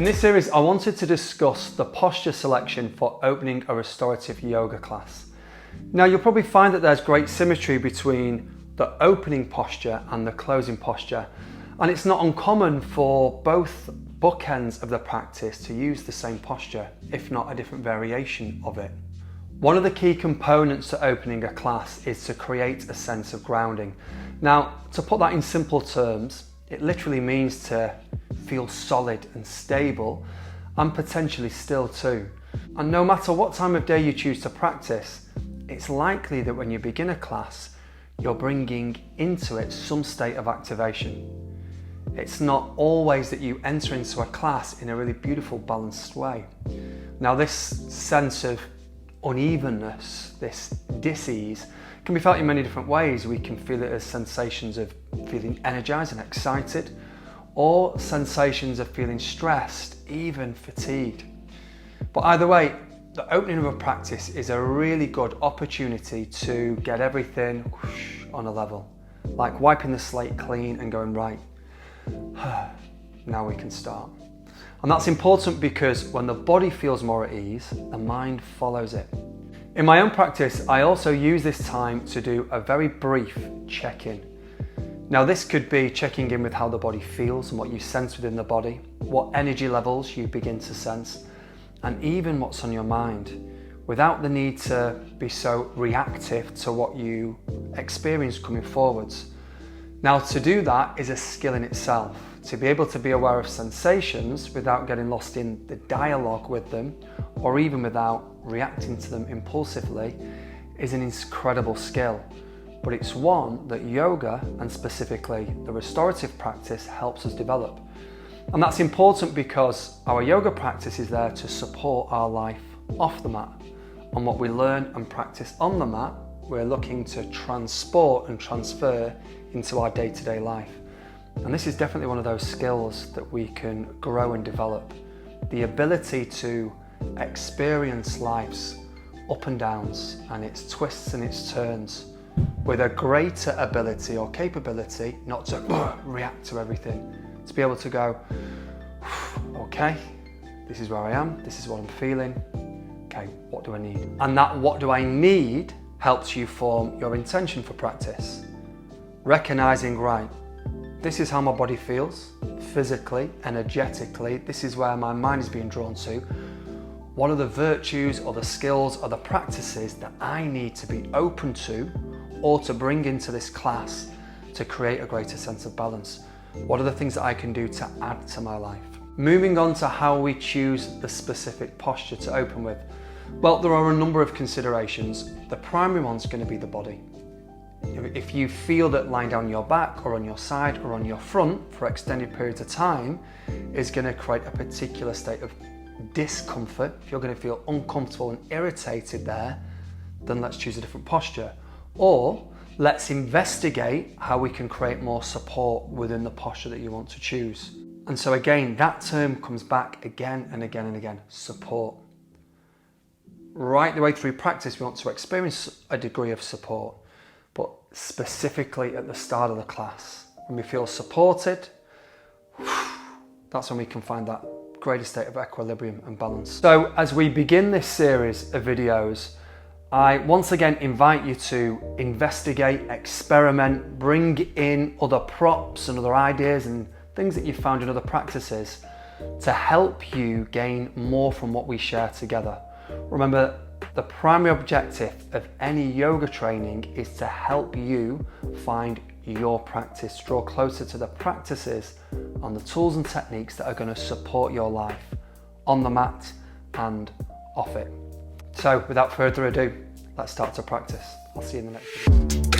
this series, I wanted to discuss the posture selection for opening a restorative yoga class. Now, you'll probably find that there's great symmetry between the opening posture and the closing posture, and it's not uncommon for both bookends of the practice to use the same posture, if not a different variation of it. One of the key components to opening a class is to create a sense of grounding. Now, to put that in simple terms, it literally means to feel solid and stable, and potentially still too. And no matter what time of day you choose to practice, it's likely that when you begin a class, you're bringing into it some state of activation. It's not always that you enter into a class in a really beautiful, balanced way. Now, this sense of unevenness, this dis-ease, can be felt in many different ways. We can feel it as sensations of feeling energized and excited, or sensations of feeling stressed, even fatigued. But either way, the opening of a practice is a really good opportunity to get everything on a level, like wiping the slate clean and going, right, now we can start. And that's important because when the body feels more at ease, the mind follows it. In my own practice, I also use this time to do a very brief check-in. Now, this could be checking in with how the body feels and what you sense within the body, what energy levels you begin to sense, and even what's on your mind, without the need to be so reactive to what you experience coming forwards. Now, to do that is a skill in itself. To be able to be aware of sensations without getting lost in the dialogue with them, or even without reacting to them impulsively, is an incredible skill. But it's one that yoga, and specifically the restorative practice, helps us develop. And that's important because our yoga practice is there to support our life off the mat. And what we learn and practice on the mat, we're looking to transport and transfer into our day-to-day life. And this is definitely one of those skills that we can grow and develop. The ability to experience life's up and downs and its twists and its turns with a greater ability or capability not to react to everything, to be able to go, okay, this is where I am, this is what I'm feeling, okay, what do I need? And that what do I need helps you form your intention for practice. Recognizing, right, this is how my body feels, physically, energetically, this is where my mind is being drawn to. What are the virtues or the skills or the practices that I need to be open to or to bring into this class to create a greater sense of balance? What are the things that I can do to add to my life? Moving on to how we choose the specific posture to open with. Well, there are a number of considerations. The primary one's going to be the body. If you feel that lying down on your back or on your side or on your front for extended periods of time is going to create a particular state of discomfort, if you're going to feel uncomfortable and irritated there, then let's choose a different posture. Or let's investigate how we can create more support within the posture that you want to choose. And so again, that term comes back again and again and again, support. Right the way through practice, we want to experience a degree of support, but specifically at the start of the class. When we feel supported, that's when we can find that greater state of equilibrium and balance. So as we begin this series of videos, I once again invite you to investigate, experiment, bring in other props and other ideas and things that you've found in other practices to help you gain more from what we share together. Remember, the primary objective of any yoga training is to help you find your practice, draw closer to the practices and the tools and techniques that are going to support your life on the mat and off it. So without further ado, let's start to practice. I'll see you in the next video.